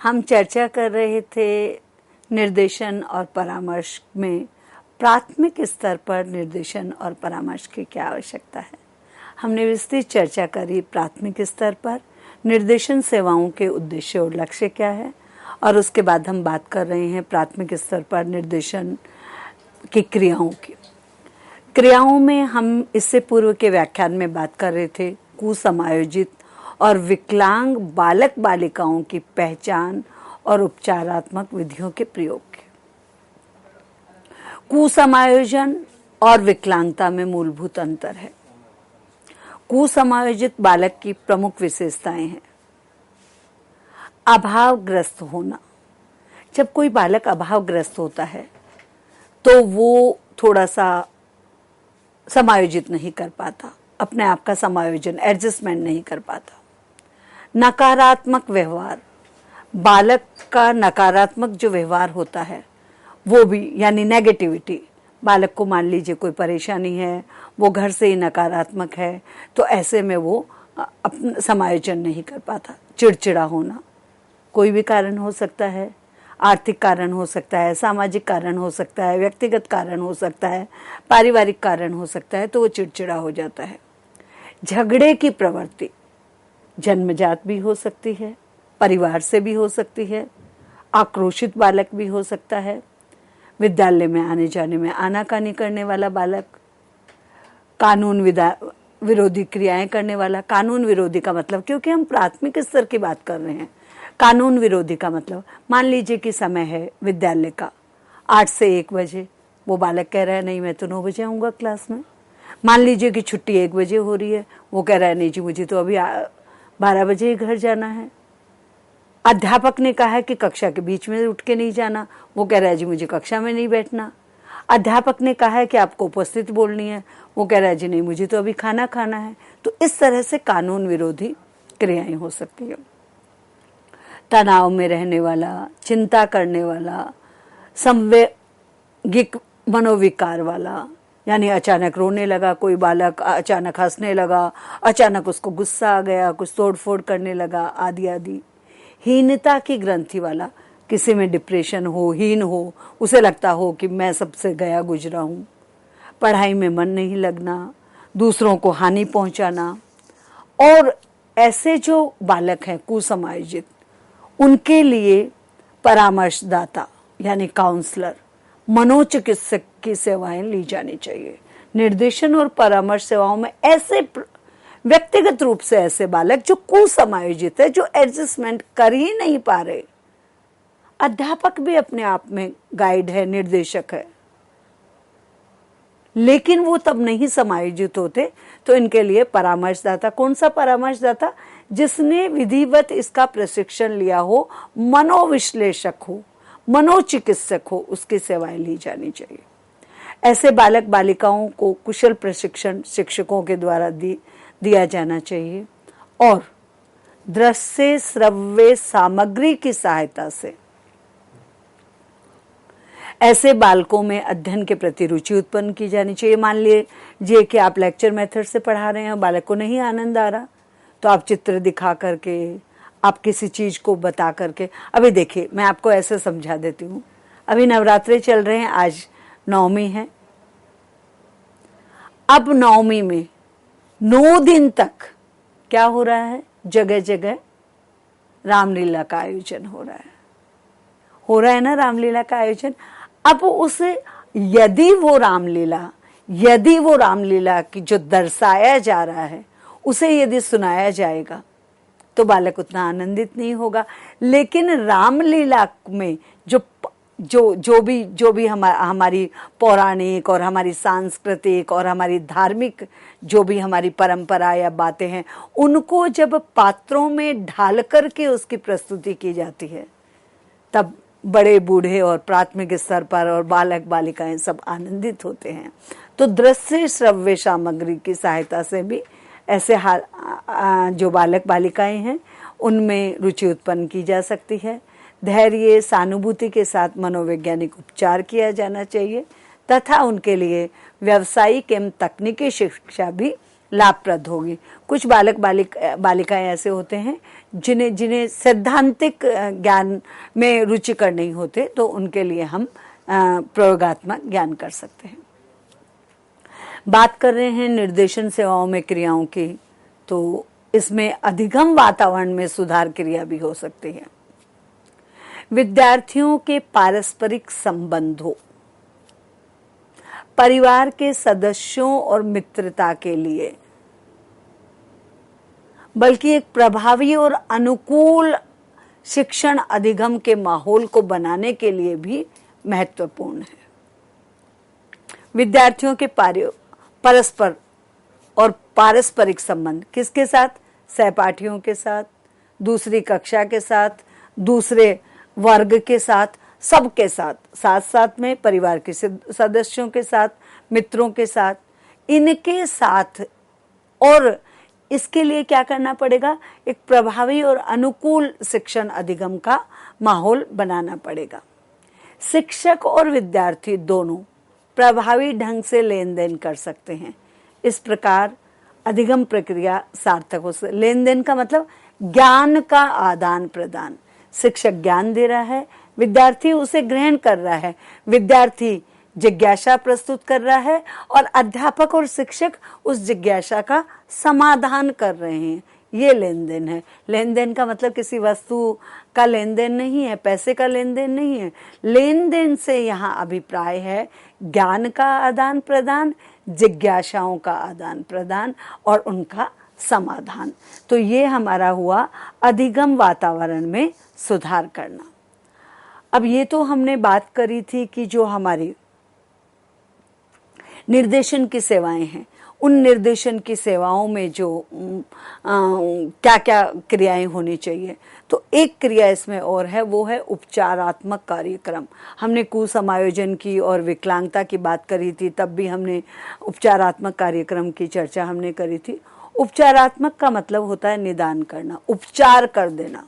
हम चर्चा कर रहे थे निर्देशन और परामर्श में प्राथमिक स्तर पर निर्देशन और परामर्श की क्या आवश्यकता है। हमने विस्तृत चर्चा करी प्राथमिक स्तर पर निर्देशन सेवाओं के उद्देश्य और लक्ष्य क्या है, और उसके बाद हम बात कर रहे हैं प्राथमिक स्तर पर निर्देशन की क्रियाओं की। क्रियाओं में हम इससे पूर्व के व्याख्यान में बात कर रहे थे कुसमायोजित और विकलांग बालक बालिकाओं की पहचान और उपचारात्मक विधियों के प्रयोग के। कुसमायोजन और विकलांगता में मूलभूत अंतर है। कुसमायोजित बालक की प्रमुख विशेषताएं हैं अभावग्रस्त होना। जब कोई बालक अभावग्रस्त होता है तो वो थोड़ा सा समायोजित नहीं कर पाता, अपने आप का समायोजन एडजस्टमेंट नहीं कर पाता। नकारात्मक व्यवहार, बालक का नकारात्मक जो व्यवहार होता है वो भी, यानी नेगेटिविटी, बालक को मान लीजिए कोई परेशानी है, वो घर से ही नकारात्मक है, तो ऐसे में वो अपना समायोजन नहीं कर पाता। चिड़चिड़ा होना, कोई भी कारण हो सकता है, आर्थिक कारण हो सकता है, सामाजिक कारण हो सकता है, व्यक्तिगत कारण हो सकता है, पारिवारिक कारण हो सकता है, तो वो चिड़चिड़ा हो जाता है। झगड़े की प्रवृत्ति जन्मजात भी हो सकती है, परिवार से भी हो सकती है, आक्रोशित बालक भी हो सकता है, विद्यालय में आने जाने में आनाकानी करने वाला बालक, कानून विरोधी क्रियाएं करने वाला। कानून विरोधी का मतलब, क्योंकि हम प्राथमिक स्तर की बात कर रहे हैं, कानून विरोधी का मतलब मान लीजिए कि समय है विद्यालय का 8 से 1 बजे, वो बालक कह रहा है नहीं मैं तो 9 बजे आऊँगा क्लास में। मान लीजिए कि छुट्टी 1 बजे हो रही है, वो कह रहा है नहीं जी मुझे तो अभी 12 बजे ही घर जाना है। अध्यापक ने कहा है कि कक्षा के बीच में उठ के नहीं जाना, वो कह रहा है जी मुझे कक्षा में नहीं बैठना। अध्यापक ने कहा है कि आपको उपस्थित बोलनी है, वो कह रहा है जी नहीं मुझे तो अभी खाना खाना है। तो इस तरह से कानून विरोधी क्रियाएं हो सकती है। तनाव में रहने वाला, चिंता करने वाला, संवेगिक मनोविकार वाला, यानी अचानक रोने लगा कोई बालक, अचानक हंसने लगा, अचानक उसको गुस्सा आ गया, कुछ तोड़फोड़ करने लगा, आदि आदि। हीनता की ग्रंथि वाला, किसी में डिप्रेशन हो, हीन हो, उसे लगता हो कि मैं सबसे गया गुजरा हूँ। पढ़ाई में मन नहीं लगना, दूसरों को हानि पहुंचाना। और ऐसे जो बालक हैं कुसमायोजित, उनके लिए परामर्शदाता यानी काउंसलर, मनोचिकित्सक की सेवाएं ली जानी चाहिए। निर्देशन और परामर्श सेवाओं में ऐसे व्यक्तिगत रूप से ऐसे बालक जो कुसमायोजित है, जो एडजस्टमेंट कर ही नहीं पा रहे, अध्यापक भी अपने आप में गाइड है, निर्देशक है, लेकिन वो तब नहीं समायोजित होते, तो इनके लिए परामर्शदाता। कौन सा परामर्शदाता? जिसने विधिवत इसका प्रशिक्षण लिया हो, मनोविश्लेषक हो, मनोचिकित्सक हो, उसकी सेवाएं ली जानी चाहिए। ऐसे बालक बालिकाओं को कुशल प्रशिक्षण शिक्षकों के द्वारा दिया जाना चाहिए और दृश्य श्रव्य सामग्री की सहायता से ऐसे बालकों में अध्ययन के प्रति रुचि उत्पन्न की जानी चाहिए। मान लीजिए कि आप लेक्चर मेथड से पढ़ा रहे हैं, बालक को नहीं आनंद आ रहा, तो आप चित्र दिखा करके, आप किसी चीज को बता करके, अभी देखिए मैं आपको ऐसे समझा देती हूँ। अभी नवरात्रे चल रहे हैं, आज नवमी है। अब नवमी में 9 दिन तक क्या हो रहा है? जगह जगह रामलीला का आयोजन हो रहा है ना, रामलीला का आयोजन। अब उसे यदि वो रामलीला की जो दर्शाया जा रहा है उसे यदि सुनाया जाएगा तो बालक उतना आनंदित नहीं होगा। लेकिन रामलीला में जो भी हमारी पौराणिक और हमारी सांस्कृतिक और हमारी धार्मिक जो भी हमारी परंपरा या बातें हैं, उनको जब पात्रों में ढाल करके उसकी प्रस्तुति की जाती है, तब बड़े बूढ़े और प्राथमिक स्तर पर और बालक बालिकाएं सब आनंदित होते हैं। तो दृश्य श्रव्य सामग्री की सहायता से भी ऐसे जो बालक बालिकाएं हैं उनमें रुचि उत्पन्न की जा सकती है। धैर्य सहानुभूति के साथ मनोवैज्ञानिक उपचार किया जाना चाहिए तथा उनके लिए व्यावसायिक एवं तकनीकी शिक्षा भी लाभप्रद होगी। कुछ बालिकाएं ऐसे होते हैं जिन्हें सैद्धांतिक ज्ञान में रुचिकर नहीं होते, तो उनके लिए हम प्रयोगात्मक ज्ञान कर सकते हैं। बात कर रहे हैं निर्देशन सेवाओं में क्रियाओं की, तो इसमें अधिगम वातावरण में सुधार क्रिया भी हो सकती है। विद्यार्थियों के पारस्परिक संबंधों, परिवार के सदस्यों और मित्रता के लिए, बल्कि एक प्रभावी और अनुकूल शिक्षण अधिगम के माहौल को बनाने के लिए भी महत्वपूर्ण है। विद्यार्थियों के परस्पर और पारस्परिक संबंध किसके साथ? सहपाठियों के साथ, दूसरी कक्षा के साथ, दूसरे वर्ग के साथ, सबके साथ, साथ साथ में परिवार के सदस्यों के साथ, मित्रों के साथ, इनके साथ। और इसके लिए क्या करना पड़ेगा? एक प्रभावी और अनुकूल शिक्षण अधिगम का माहौल बनाना पड़ेगा। शिक्षक और विद्यार्थी दोनों प्रभावी ढंग से लेन देन कर सकते हैं। इस प्रकार अधिगम प्रक्रिया सार्थक हो सकती है। लेन देन का मतलब ज्ञान का आदान प्रदान। शिक्षक ज्ञान दे रहा है, विद्यार्थी उसे ग्रहण कर रहा है, विद्यार्थी जिज्ञासा प्रस्तुत कर रहा है और अध्यापक और शिक्षक उस जिज्ञासा का समाधान कर रहे हैं। ये लेन देन है। लेन देन का मतलब किसी वस्तु का लेन देन नहीं है, पैसे का लेन देन नहीं है। लेन देन से यहाँ अभिप्राय है ज्ञान का आदान प्रदान, जिज्ञासाओं का आदान प्रदान और उनका समाधान। तो ये हमारा हुआ अधिगम वातावरण में सुधार करना। अब ये तो हमने बात करी थी कि जो हमारी निर्देशन की सेवाएं हैं, उन निर्देशन की सेवाओं में जो क्या क्या क्रियाएं होनी चाहिए। तो एक क्रिया इसमें और है, वो है उपचारात्मक कार्यक्रम। हमने कुसमायोजन की और विकलांगता की बात करी थी, तब भी हमने उपचारात्मक कार्यक्रम की चर्चा हमने करी थी। उपचारात्मक का मतलब होता है निदान करना, उपचार कर देना,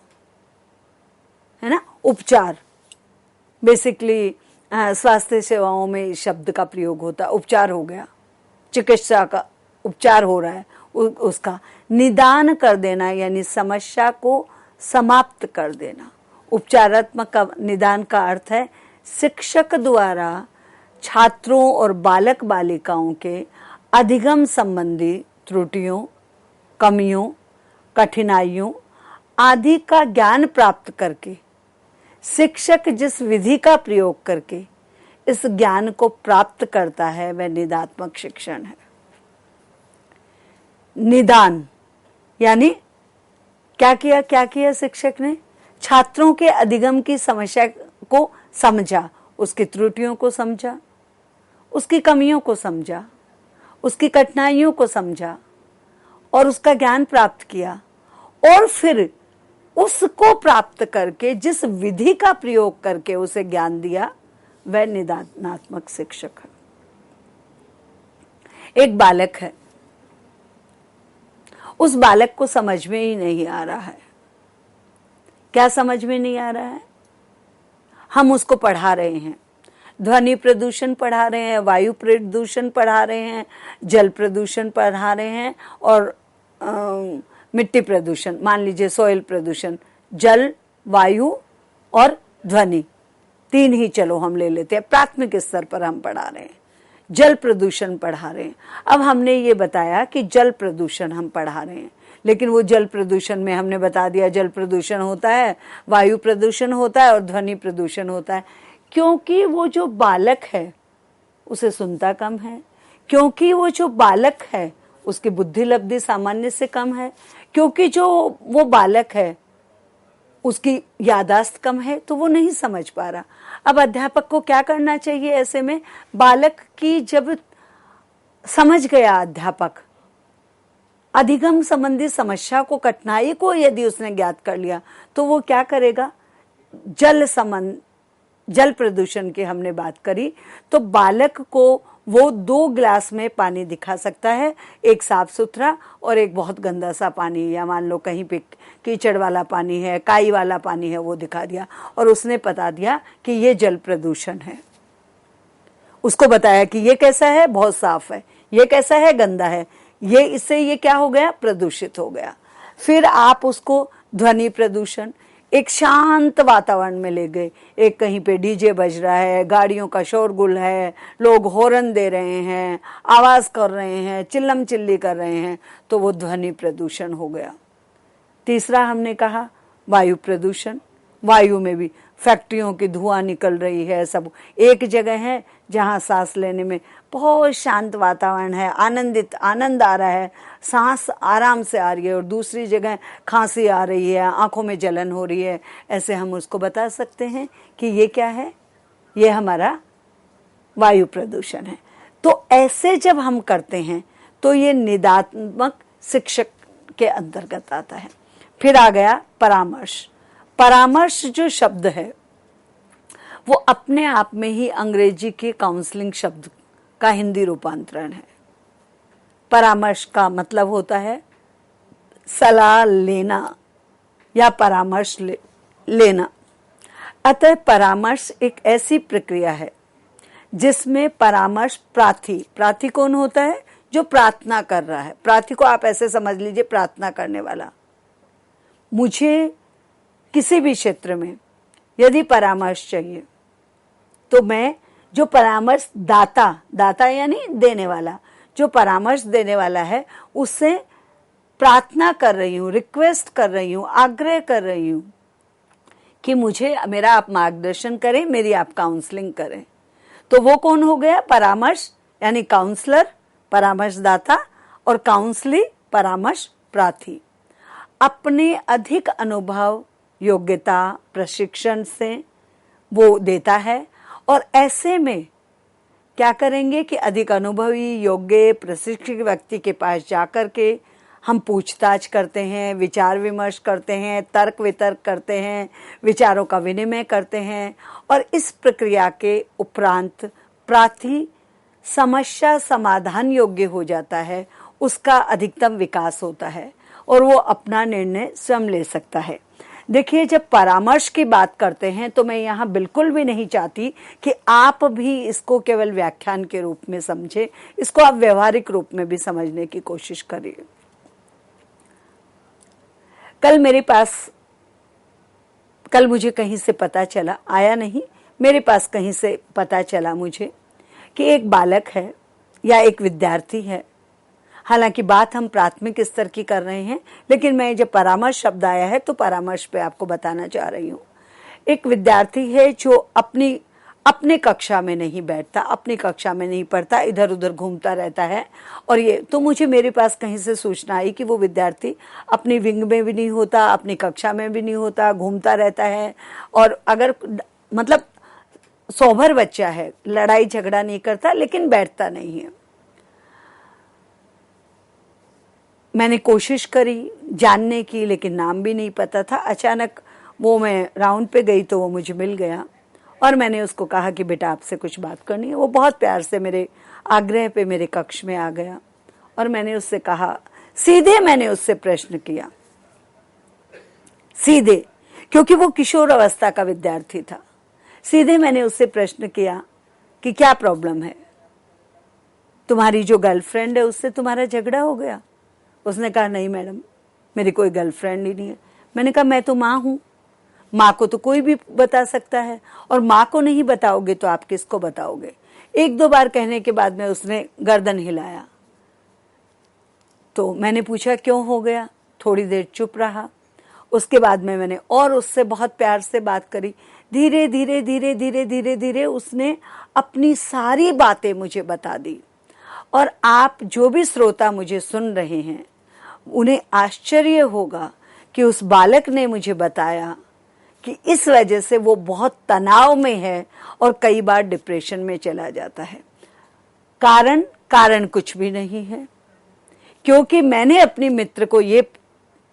है ना। उपचार बेसिकली स्वास्थ्य सेवाओं में इस शब्द का प्रयोग होता है। उपचार हो गया, चिकित्सा का उपचार हो रहा है, उसका निदान कर देना यानी समस्या को समाप्त कर देना। उपचारात्मक का निदान का अर्थ है शिक्षक द्वारा छात्रों और बालक बालिकाओं के अधिगम संबंधी त्रुटियों, कमियों, कठिनाइयों आदि का ज्ञान प्राप्त करके शिक्षक जिस विधि का प्रयोग करके इस ज्ञान को प्राप्त करता है वह निदात्मक शिक्षण है। निदान यानी क्या किया शिक्षक ने? छात्रों के अधिगम की समस्या को समझा, उसकी त्रुटियों को समझा, उसकी कमियों को समझा, उसकी कठिनाइयों को समझा और उसका ज्ञान प्राप्त किया और फिर उसको प्राप्त करके जिस विधि का प्रयोग करके उसे ज्ञान दिया वह निदानात्मक शिक्षक है। एक बालक है, उस बालक को समझ में ही नहीं आ रहा है। क्या समझ में नहीं आ रहा है? हम उसको पढ़ा रहे हैं, ध्वनि प्रदूषण पढ़ा रहे हैं, वायु प्रदूषण पढ़ा रहे हैं, जल प्रदूषण पढ़ा रहे हैं और मिट्टी प्रदूषण, मान लीजिए सॉइल प्रदूषण, जल, वायु और ध्वनि, तीन ही चलो हम ले लेते हैं। प्राथमिक स्तर पर हम पढ़ा रहे हैं, जल प्रदूषण पढ़ा रहे हैं। अब हमने ये बताया कि जल प्रदूषण हम पढ़ा रहे हैं, लेकिन वो जल प्रदूषण में हमने बता दिया जल प्रदूषण होता है, वायु प्रदूषण होता है और ध्वनि प्रदूषण होता है। क्योंकि वो जो बालक है उसे सुनता कम है, क्योंकि वो जो बालक है उसकी बुद्धि लब्धि सामान्य से कम है, क्योंकि जो वो बालक है उसकी यादाश्त कम है, तो वो नहीं समझ पा रहा। अब अध्यापक को क्या करना चाहिए ऐसे में? बालक की जब समझ गया अध्यापक अधिगम संबंधी समस्या को, कठिनाई को यदि उसने ज्ञात कर लिया, तो वो क्या करेगा? जल प्रदूषण की हमने बात करी, तो बालक को वो 2 गिलास में पानी दिखा सकता है, एक साफ सुथरा और एक बहुत गंदा सा पानी, या मान लो कहीं पे कीचड़ वाला पानी है, काई वाला पानी है, वो दिखा दिया और उसने बता दिया कि ये जल प्रदूषण है। उसको बताया कि ये कैसा है, बहुत साफ है, ये कैसा है, गंदा है, ये इससे ये क्या हो गया, प्रदूषित हो गया। फिर आप उसको ध्वनि प्रदूषण, एक शांत वातावरण में ले गए, एक कहीं पे डीजे बज रहा है, गाड़ियों का शोरगुल है, लोग हॉर्न दे रहे हैं, आवाज कर रहे हैं, चिल्लम चिल्ली कर रहे हैं, तो वो ध्वनि प्रदूषण हो गया। तीसरा हमने कहा वायु प्रदूषण, वायु में भी फैक्ट्रियों की धुआं निकल रही है, सब एक जगह है जहां सांस लेने में बहुत शांत वातावरण है, आनंद आ रहा है, सांस आराम से आ रही है, और दूसरी जगह खांसी आ रही है, आंखों में जलन हो रही है। ऐसे हम उसको बता सकते हैं कि ये क्या है, ये हमारा वायु प्रदूषण है। तो ऐसे जब हम करते हैं तो ये निदात्मक शिक्षक के अंतर्गत आता है। फिर आ गया परामर्श। परामर्श जो शब्द है वो अपने आप में ही अंग्रेजी के काउंसलिंग शब्द का हिंदी रूपांतरण है। परामर्श का मतलब होता है सलाह लेना या परामर्श लेना। अतः परामर्श एक ऐसी प्रक्रिया है जिसमें परामर्श प्रार्थी कौन होता है, जो प्रार्थना कर रहा है। प्रार्थी को आप ऐसे समझ लीजिए, प्रार्थना करने वाला। मुझे किसी भी क्षेत्र में यदि परामर्श चाहिए तो मैं जो परामर्श दाता यानी देने वाला, जो परामर्श देने वाला है उससे प्रार्थना कर रही हूँ, रिक्वेस्ट कर रही हूँ, आग्रह कर रही हूँ कि मुझे मेरा आप मार्गदर्शन करें, मेरी आप काउंसलिंग करें। तो वो कौन हो गया, परामर्श यानी काउंसलर परामर्शदाता, और काउंसली परामर्श प्रार्थी। अपने अधिक अनुभव, योग्यता, प्रशिक्षण से वो देता है। और ऐसे में क्या करेंगे कि अधिक अनुभवी, योग्य, प्रशिक्षित व्यक्ति के पास जाकर के हम पूछताछ करते हैं, विचार विमर्श करते हैं, तर्क वितर्क करते हैं, विचारों का विनिमय करते हैं। और इस प्रक्रिया के उपरांत प्रार्थी समस्या समाधान योग्य हो जाता है, उसका अधिकतम विकास होता है और वो अपना निर्णय स्वयं ले सकता है। देखिए, जब परामर्श की बात करते हैं तो मैं यहाँ बिल्कुल भी नहीं चाहती कि आप भी इसको केवल व्याख्यान के रूप में समझे, इसको आप व्यवहारिक रूप में भी समझने की कोशिश करिए। कल मुझे कहीं से पता चला, आया नहीं, मेरे पास कहीं से पता चला मुझे कि एक बालक है या एक विद्यार्थी है। हालांकि बात हम प्राथमिक स्तर की कर रहे हैं, लेकिन मैं जब परामर्श शब्द आया है तो परामर्श पे आपको बताना चाह रही हूँ। एक विद्यार्थी है जो अपने कक्षा में नहीं बैठता, अपनी कक्षा में नहीं पढ़ता, इधर उधर घूमता रहता है। और ये तो मुझे मेरे पास कहीं से सूचना आई कि वो विद्यार्थी अपनी विंग में भी नहीं होता, अपनी कक्षा में भी नहीं होता, घूमता रहता है। और अगर मतलब सोबर बच्चा है, लड़ाई झगड़ा नहीं करता, लेकिन बैठता नहीं है। मैंने कोशिश करी जानने की, लेकिन नाम भी नहीं पता था। अचानक वो मैं राउंड पे गई तो वो मुझे मिल गया और मैंने उसको कहा कि बेटा आपसे कुछ बात करनी है। वो बहुत प्यार से मेरे आग्रह पे मेरे कक्ष में आ गया और मैंने उससे कहा, सीधे मैंने उससे प्रश्न किया, सीधे, क्योंकि वो किशोर अवस्था का विद्यार्थी था। सीधे मैंने उससे प्रश्न किया कि क्या प्रॉब्लम है, तुम्हारी जो गर्लफ्रेंड है उससे तुम्हारा झगड़ा हो गया? उसने कहा नहीं मैडम, मेरी कोई गर्लफ्रेंड ही नहीं है। मैंने कहा मैं तो माँ हूं, माँ को तो कोई भी बता सकता है, और माँ को नहीं बताओगे तो आप किसको बताओगे? एक दो बार कहने के बाद में उसने गर्दन हिलाया। तो मैंने पूछा क्यों हो गया? थोड़ी देर चुप रहा। उसके बाद में मैंने और उससे बहुत प्यार से बात करी। धीरे धीरे धीरे धीरे धीरे धीरे उसने अपनी सारी बातें मुझे बता दी। और आप जो भी श्रोता मुझे सुन रहे हैं, उन्हें आश्चर्य होगा कि उस बालक ने मुझे बताया कि इस वजह से वो बहुत तनाव में है और कई बार डिप्रेशन में चला जाता है। कारण कुछ भी नहीं है, क्योंकि मैंने अपने मित्र को ये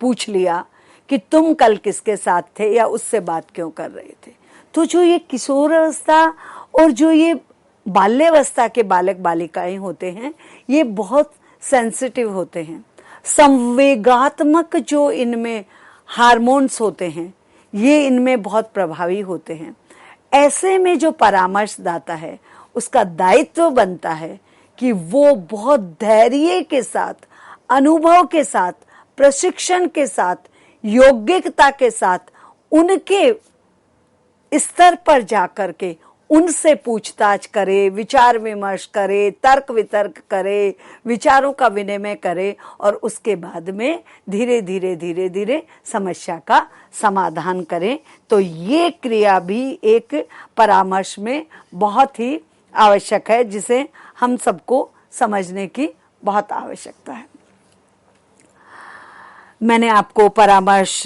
पूछ लिया कि तुम कल किसके साथ थे या उससे बात क्यों कर रहे थे। तो जो ये किशोर अवस्था और जो ये बाल्यावस्था के बालक बालिकाएं होते हैं, ये बहुत सेंसिटिव होते हैं। संवेगात्मक जो इनमें हार्मोन्स होते हैं, ये इनमें बहुत प्रभावी होते हैं। ऐसे में जो परामर्शदाता है, उसका दायित्व बनता है कि वो बहुत धैर्य के साथ अनुभव के साथ, प्रशिक्षण के साथ, योग्यता के साथ उनके स्तर पर जाकर के उनसे पूछताछ करे, विचार विमर्श करे, तर्क वितर्क करे, विचारों का विनिमय करे और उसके बाद में धीरे धीरे धीरे धीरे समस्या का समाधान करें। तो ये क्रिया भी एक परामर्श में बहुत ही आवश्यक है, जिसे हम सबको समझने की बहुत आवश्यकता है। मैंने आपको परामर्श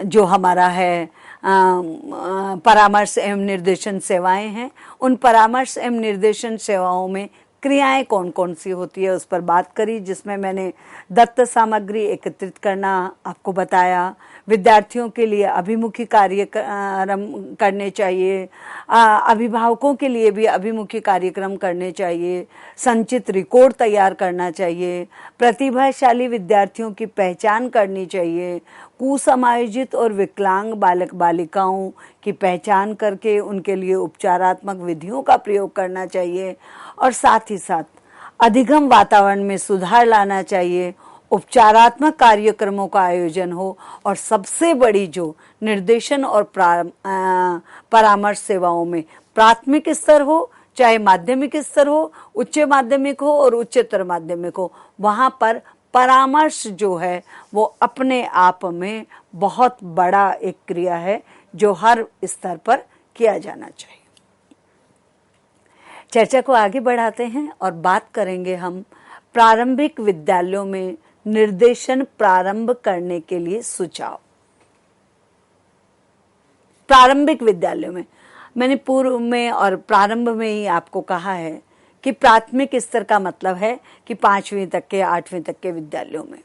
जो हमारा है परामर्श एवं निर्देशन सेवाएं हैं, उन परामर्श एवं निर्देशन सेवाओं में क्रियाएं कौन कौन सी होती है उस पर बात करी, जिसमें मैंने दत्त सामग्री एकत्रित करना आपको बताया, विद्यार्थियों के लिए अभिमुखी कार्यक्रम करने चाहिए, अभिभावकों के लिए भी अभिमुखी कार्यक्रम करने चाहिए, संचित रिकॉर्ड तैयार करना चाहिए, प्रतिभाशाली विद्यार्थियों की पहचान करनी चाहिए, कुसमायोजित और विकलांग बालक बालिकाओं की पहचान करके उनके लिए उपचारात्मक विधियों का प्रयोग करना चाहिए और साथ ही साथ अधिगम वातावरण में सुधार लाना चाहिए, उपचारात्मक कार्यक्रमों का आयोजन हो और सबसे बड़ी जो निर्देशन और परामर्श सेवाओं में प्राथमिक स्तर हो, चाहे माध्यमिक स्तर हो, उच्च माध्यमिक हो और उच्चतर माध्यमिक हो, वहां पर परामर्श जो है वो अपने आप में बहुत बड़ा एक क्रिया है जो हर स्तर पर किया जाना चाहिए। चर्चा को आगे बढ़ाते हैं और बात करेंगे हम प्रारंभिक विद्यालयों में निर्देशन प्रारंभ करने के लिए सुझाव। प्रारंभिक विद्यालयों में मैंने पूर्व में और प्रारंभ में ही आपको कहा है कि प्राथमिक स्तर का मतलब है कि 5वीं तक के 8वीं तक के विद्यालयों में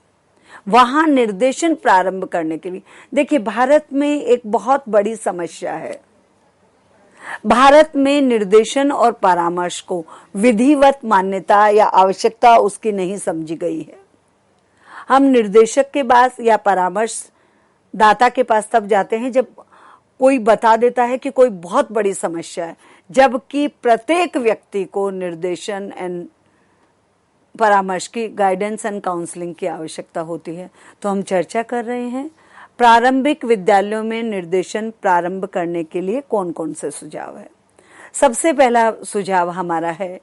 वहां निर्देशन प्रारंभ करने के लिए, देखिए भारत में एक बहुत बड़ी समस्या है। भारत में निर्देशन और परामर्श को विधिवत मान्यता या आवश्यकता उसकी नहीं समझी गई है। हम निर्देशक के पास या परामर्श दाता के पास तब जाते हैं जब कोई बता देता है कि कोई बहुत बड़ी समस्या है, जबकि प्रत्येक व्यक्ति को निर्देशन एंड परामर्श की, गाइडेंस एंड काउंसलिंग की आवश्यकता होती है। तो हम चर्चा कर रहे हैं प्रारंभिक विद्यालयों में निर्देशन प्रारंभ करने के लिए कौन कौन से सुझाव है। सबसे पहला सुझाव हमारा है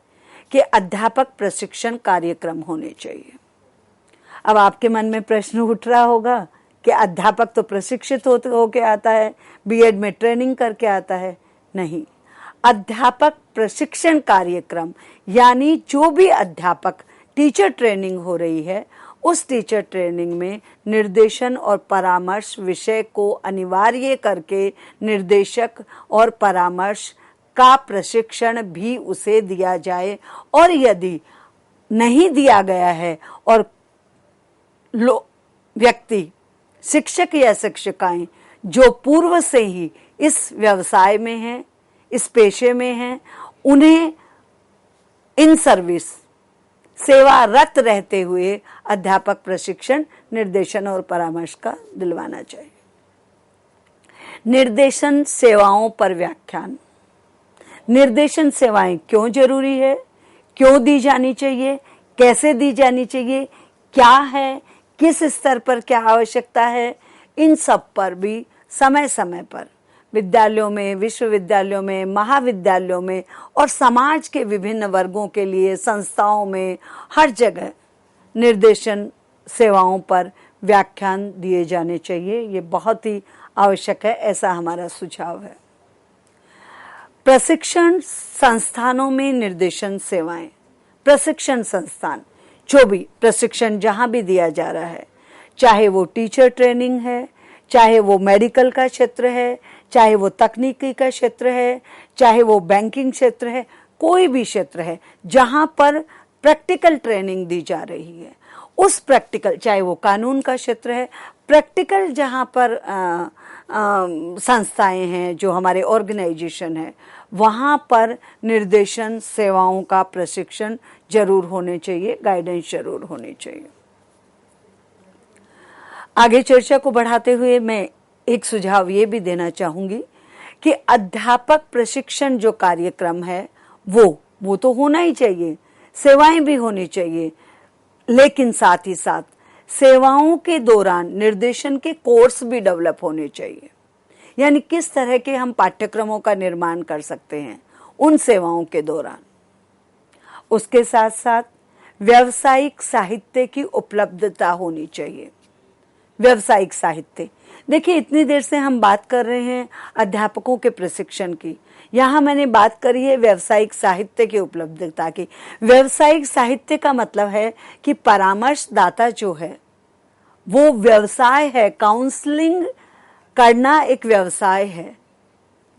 कि अध्यापक प्रशिक्षण कार्यक्रम होने चाहिए। अब आपके मन में प्रश्न उठ रहा होगा कि अध्यापक तो प्रशिक्षित होके आता है, बीएड में ट्रेनिंग करके आता है। नहीं, अध्यापक प्रशिक्षण कार्यक्रम यानी जो भी अध्यापक टीचर ट्रेनिंग हो रही है, उस टीचर ट्रेनिंग में निर्देशन और परामर्श विषय को अनिवार्य करके निर्देशक और परामर्श का प्रशिक्षण भी उसे दिया जाए, और यदि नहीं दिया गया है और व्यक्ति, शिक्षक या शिक्षिकाएं जो पूर्व से ही इस व्यवसाय में हैं, इस पेशे में हैं, उन्हें इन सर्विस सेवारत रहते हुए अध्यापक प्रशिक्षण, निर्देशन और परामर्श का दिलवाना चाहिए। निर्देशन सेवाओं पर व्याख्यान। निर्देशन सेवाएं क्यों जरूरी है, क्यों दी जानी चाहिए, कैसे दी जानी चाहिए, क्या है, किस स्तर पर क्या आवश्यकता है, इन सब पर भी समय समय पर विद्यालयों में, विश्वविद्यालयों में, महाविद्यालयों में और समाज के विभिन्न वर्गों के लिए संस्थाओं में हर जगह निर्देशन सेवाओं पर व्याख्यान दिए जाने चाहिए। ये बहुत ही आवश्यक है, ऐसा हमारा सुझाव है। प्रशिक्षण संस्थानों में निर्देशन सेवाएं। प्रशिक्षण संस्थान, जो भी प्रशिक्षण जहां भी दिया जा रहा है, चाहे वो टीचर ट्रेनिंग है, चाहे वो मेडिकल का क्षेत्र है, चाहे वो तकनीकी का क्षेत्र है, चाहे वो बैंकिंग क्षेत्र है, कोई भी क्षेत्र है जहां पर प्रैक्टिकल ट्रेनिंग दी जा रही है, उस प्रैक्टिकल, चाहे वो कानून का क्षेत्र है, प्रैक्टिकल जहां पर संस्थाएं हैं, जो हमारे ऑर्गेनाइजेशन है, वहां पर निर्देशन सेवाओं का प्रशिक्षण जरूर होने चाहिए, गाइडेंस जरूर होनी चाहिए। आगे चर्चा को बढ़ाते हुए मैं एक सुझाव ये भी देना चाहूंगी कि अध्यापक प्रशिक्षण जो कार्यक्रम है वो तो होना ही चाहिए, सेवाएं भी होनी चाहिए, लेकिन साथ ही साथ सेवाओं के दौरान निर्देशन के कोर्स भी डेवलप होने चाहिए, यानी किस तरह के हम पाठ्यक्रमों का निर्माण कर सकते हैं उन सेवाओं के दौरान। उसके साथ साथ व्यावसायिक साहित्य की उपलब्धता होनी चाहिए। व्यावसायिक साहित्य, देखिए इतनी देर से हम बात कर रहे हैं अध्यापकों के प्रशिक्षण की, यहाँ मैंने बात करी है व्यावसायिक साहित्य की उपलब्धता की। व्यावसायिक साहित्य का मतलब है कि परामर्शदाता जो है वो व्यवसाय है, काउंसलिंग करना एक व्यवसाय है,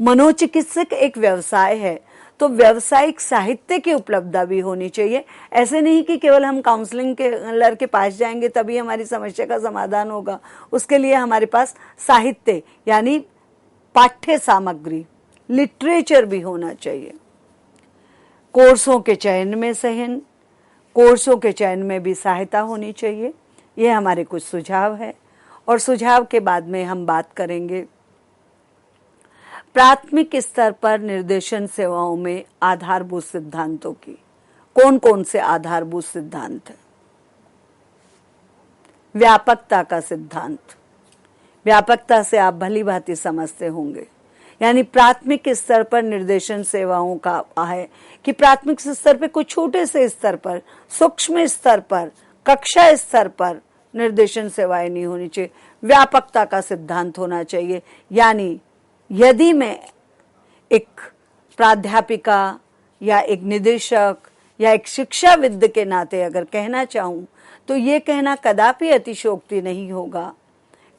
मनोचिकित्सक एक व्यवसाय है, तो व्यावसायिक साहित्य की उपलब्धता भी होनी चाहिए। ऐसे नहीं कि केवल हम काउंसलिंग के पास जाएंगे तभी हमारी समस्या का समाधान होगा। उसके लिए हमारे पास साहित्य यानी पाठ्य सामग्री, लिटरेचर भी होना चाहिए। कोर्सों के चयन में सहन, कोर्सों के चयन में भी सहायता होनी चाहिए। ये हमारे कुछ सुझाव है, और सुझाव के बाद में हम बात करेंगे प्राथमिक स्तर पर निर्देशन सेवाओं में आधारभूत सिद्धांतों की। कौन कौन से आधारभूत सिद्धांत हैं? व्यापकता का सिद्धांत, व्यापकता से आप भली भांति समझते होंगे, यानी प्राथमिक स्तर पर निर्देशन सेवाओं का है कि प्राथमिक स्तर पर कुछ छोटे से स्तर पर, सूक्ष्म स्तर पर, कक्षा स्तर पर निर्देशन सेवाएं नहीं होनी चाहिए। व्यापकता का सिद्धांत होना चाहिए, यानी यदि मैं एक प्राध्यापिका या एक निदेशक या एक शिक्षाविद के नाते अगर कहना चाहूं तो ये कहना कदापि अतिशयोक्ति नहीं होगा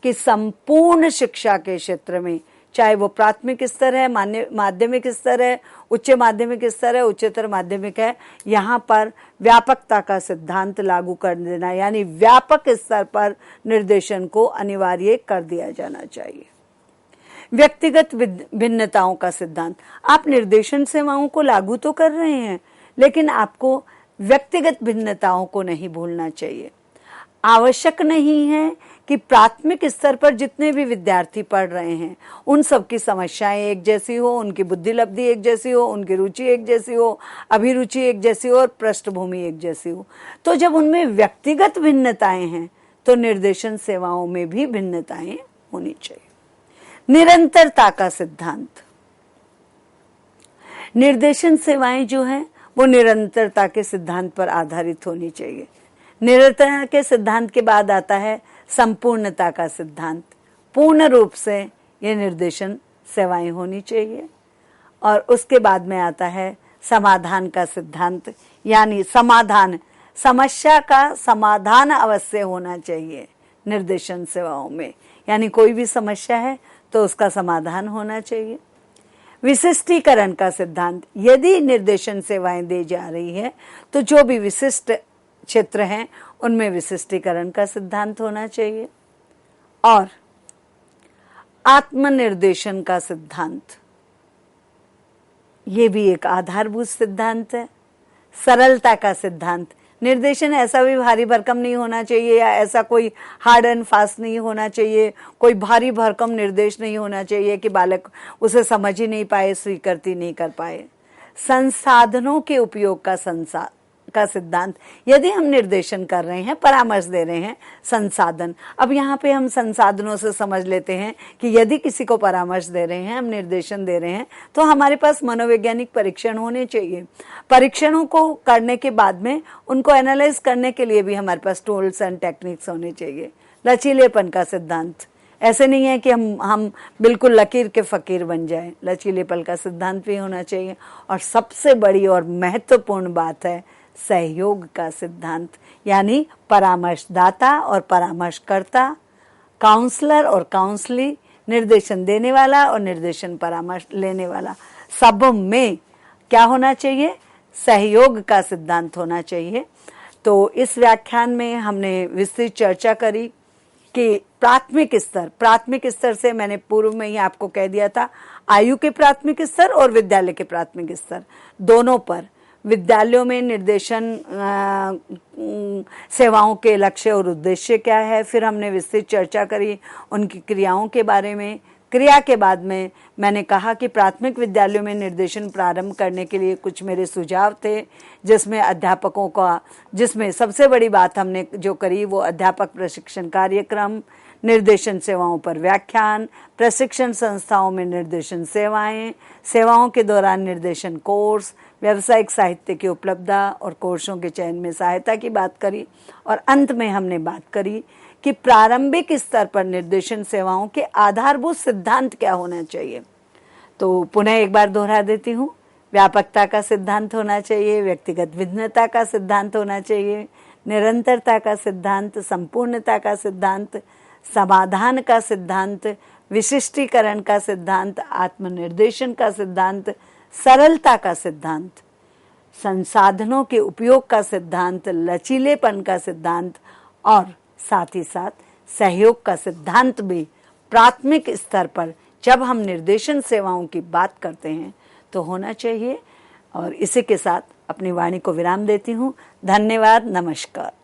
कि संपूर्ण शिक्षा के क्षेत्र में, चाहे वो प्राथमिक स्तर है, माध्यमिक स्तर है, उच्च माध्यमिक स्तर है, उच्चतर माध्यमिक है, यहाँ पर व्यापकता का सिद्धांत लागू कर देना, यानी व्यापक स्तर पर निर्देशन को अनिवार्य कर दिया जाना चाहिए। व्यक्तिगत भिन्नताओं का सिद्धांत, आप निर्देशन सेवाओं को लागू तो कर रहे हैं, लेकिन आपको व्यक्तिगत भिन्नताओं को नहीं भूलना चाहिए। आवश्यक नहीं है कि प्राथमिक स्तर पर जितने भी विद्यार्थी पढ़ रहे हैं उन सब की समस्याएं एक जैसी हो, उनकी बुद्धि लब्धि एक जैसी हो, उनकी रुचि एक जैसी हो, अभिरुचि एक जैसी हो और पृष्ठभूमि एक जैसी हो। तो जब उनमें व्यक्तिगत भिन्नताएं हैं तो निर्देशन सेवाओं में भी भिन्नताएं होनी चाहिए। निरंतरता का सिद्धांत, निर्देशन सेवाएं जो हैं वो निरंतरता के सिद्धांत पर आधारित होनी चाहिए। निरंतरता के सिद्धांत के बाद आता है संपूर्णता का सिद्धांत। पूर्ण रूप से ये निर्देशन सेवाएं होनी चाहिए। और उसके बाद में आता है समाधान का सिद्धांत, यानी समाधान, समस्या का समाधान अवश्य होना चाहिए निर्देशन सेवाओं में, यानी कोई भी समस्या है तो उसका समाधान होना चाहिए। विशिष्टीकरण का सिद्धांत, यदि निर्देशन सेवाएं दी जा रही है तो जो भी विशिष्ट क्षेत्र हैं उनमें विशिष्टीकरण का सिद्धांत होना चाहिए। और आत्मनिर्देशन का सिद्धांत, ये भी एक आधारभूत सिद्धांत है। सरलता का सिद्धांत, निर्देशन ऐसा भी भारी भरकम नहीं होना चाहिए या ऐसा कोई हार्ड एंड फास्ट नहीं होना चाहिए, कोई भारी भरकम निर्देश नहीं होना चाहिए कि बालक उसे समझ ही नहीं पाए, स्वीकृति नहीं कर पाए। संसाधनों के उपयोग का सिद्धांत, यदि हम निर्देशन कर रहे हैं, परामर्श दे रहे हैं, संसाधन, अब यहाँ पे हम संसाधनों से समझ लेते हैं कि यदि किसी को परामर्श दे रहे हैं, हम निर्देशन दे रहे हैं, तो हमारे पास मनोवैज्ञानिक परीक्षण होने चाहिए। परीक्षणों को करने के बाद में उनको एनालाइज करने के लिए भी हमारे पास टूल्स एंड टेक्निक्स होने चाहिए। लचीलेपन का सिद्धांत, ऐसे नहीं है कि हम बिल्कुल लकीर के फकीर बन जाएं, लचीलेपन का सिद्धांत भी होना चाहिए। और सबसे बड़ी और महत्वपूर्ण बात है सहयोग का सिद्धांत, यानी परामर्शदाता और परामर्शकर्ता, काउंसलर और काउंसली, निर्देशन देने वाला और निर्देशन परामर्श लेने वाला, सब में क्या होना चाहिए? सहयोग का सिद्धांत होना चाहिए। तो इस व्याख्यान में हमने विस्तृत चर्चा करी कि प्राथमिक स्तर से मैंने पूर्व में ही आपको कह दिया था, आयु के प्राथमिक स्तर और विद्यालय के प्राथमिक स्तर दोनों पर। विद्यालयों में निर्देशन सेवाओं के लक्ष्य और उद्देश्य क्या है, फिर हमने विस्तृत चर्चा करी उनकी क्रियाओं के बारे में, क्रिया के बाद में मैंने कहा कि प्राथमिक विद्यालयों में निर्देशन प्रारंभ करने के लिए कुछ मेरे सुझाव थे, जिसमें अध्यापकों का, जिसमें सबसे बड़ी बात हमने जो करी वो अध्यापक प्रशिक्षण कार्यक्रम, निर्देशन सेवाओं पर व्याख्यान, प्रशिक्षण संस्थाओं में निर्देशन सेवाएं, सेवाओं के दौरान निर्देशन कोर्स, व्यावसायिक साहित्य की उपलब्धता और कोर्सों के चयन में सहायता की बात करी। और अंत में हमने बात करी कि प्रारंभिक स्तर पर निर्देशन सेवाओं के आधारभूत सिद्धांत क्या होना चाहिए। तो पुनः एक बार दोहरा देती हूँ, व्यापकता का सिद्धांत होना चाहिए, व्यक्तिगत भिन्नता का सिद्धांत होना चाहिए, निरंतरता का सिद्धांत, संपूर्णता का सिद्धांत, समाधान का सिद्धांत, विशिष्टीकरण का सिद्धांत, आत्मनिर्देशन का सिद्धांत, सरलता का सिद्धांत, संसाधनों के उपयोग का सिद्धांत, लचीलेपन का सिद्धांत और साथ ही साथ सहयोग का सिद्धांत भी प्राथमिक स्तर पर जब हम निर्देशन सेवाओं की बात करते हैं तो होना चाहिए। और इसी के साथ अपनी वाणी को विराम देती हूँ। धन्यवाद, नमस्कार।